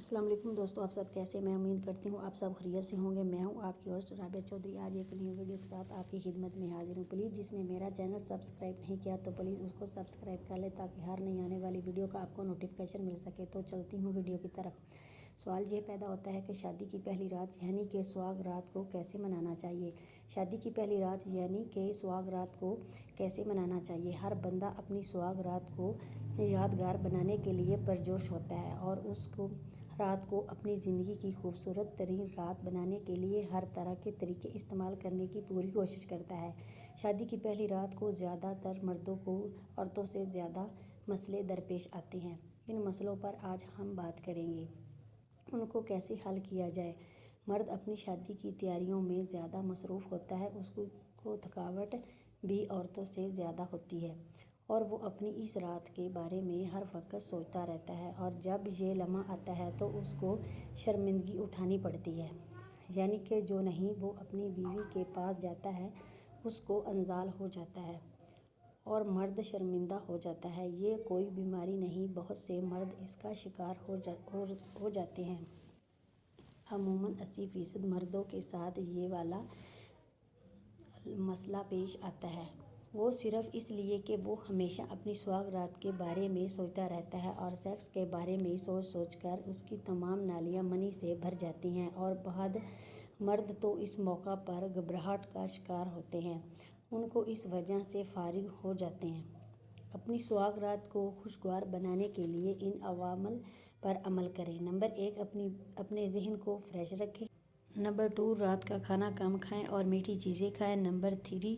السلام علیکم دوستو، آپ سب کیسے؟ میں امید کرتی ہوں آپ سب خیریت سے ہوں گے۔ میں ہوں آپ کی ہوسٹ رابعہ چودھری۔ آج ایک نیو ویڈیو کے ساتھ آپ کی خدمت میں حاضر ہوں۔ پلیز جس نے میرا چینل سبسکرائب نہیں کیا تو پلیز اس کو سبسکرائب کر لیں تاکہ ہر نئی آنے والی ویڈیو کا آپ کو نوٹیفیکیشن مل سکے۔ تو چلتی ہوں ویڈیو کی طرف۔ سوال یہ پیدا ہوتا ہے کہ شادی کی پہلی رات یعنی کہ سہاگ رات کو کیسے منانا چاہیے؟ شادی کی پہلی رات یعنی کہ سہاگ رات کو کیسے منانا چاہیے؟ ہر بندہ اپنی سہاگ رات کو یادگار بنانے کے لیے پرجوش ہوتا ہے اور اس کو رات کو اپنی زندگی کی خوبصورت ترین رات بنانے کے لیے ہر طرح کے طریقے استعمال کرنے کی پوری کوشش کرتا ہے۔ شادی کی پہلی رات کو زیادہ تر مردوں کو عورتوں سے زیادہ مسئلے درپیش آتے ہیں۔ ان مسئلوں پر آج ہم بات کریں گے۔ ان کو کیسے حل کیا جائے؟ مرد اپنی شادی کی تیاریوں میں زیادہ مصروف ہوتا ہے، اس کو تھکاوٹ بھی عورتوں سے زیادہ ہوتی ہے اور وہ اپنی اس رات کے بارے میں ہر وقت سوچتا رہتا ہے اور جب یہ لمحہ آتا ہے تو اس کو شرمندگی اٹھانی پڑتی ہے، یعنی کہ جو نہیں وہ اپنی بیوی کے پاس جاتا ہے اس کو انزال ہو جاتا ہے اور مرد شرمندہ ہو جاتا ہے۔ یہ کوئی بیماری نہیں، بہت سے مرد اس کا شکار ہو جاتے ہیں۔ عموماً 80% مردوں کے ساتھ یہ والا مسئلہ پیش آتا ہے۔ وہ صرف اس لیے کہ وہ ہمیشہ اپنی سہاگ رات کے بارے میں سوچتا رہتا ہے اور سیکس کے بارے میں سوچ کر اس کی تمام نالیاں منی سے بھر جاتی ہیں اور بعض مرد تو اس موقع پر گھبراہٹ کا شکار ہوتے ہیں، ان کو اس وجہ سے فارغ ہو جاتے ہیں۔ اپنی سہاگ رات کو خوشگوار بنانے کے لیے ان عوامل پر عمل کریں۔ نمبر 1، اپنے ذہن کو فریش رکھیں۔ نمبر 2، رات کا کھانا کم کھائیں اور میٹھی چیزیں کھائیں۔ نمبر 3،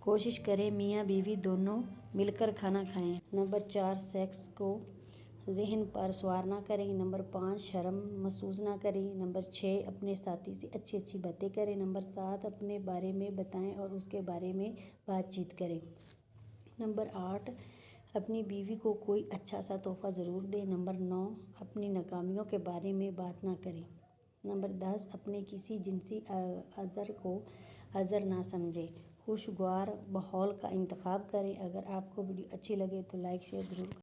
کوشش کریں میاں بیوی دونوں مل کر کھانا کھائیں۔ نمبر 4، سیکس کو ذہن پر سوار نہ کریں۔ نمبر 5، شرم محسوس نہ کریں۔ نمبر 6، اپنے ساتھی سے اچھی باتیں کریں۔ نمبر 7، اپنے بارے میں بتائیں اور اس کے بارے میں بات چیت کریں۔ نمبر 8، اپنی بیوی کو کوئی اچھا سا تحفہ ضرور دیں۔ نمبر 9، اپنی ناکامیوں کے بارے میں بات نہ کریں۔ نمبر 10، اپنے کسی جنسی عذر کو عذر نہ سمجھیں۔ خوشگوار ماحول کا انتخاب کریں۔ اگر آپ کو ویڈیو اچھی لگے تو لائک شیئر ضرور کریں۔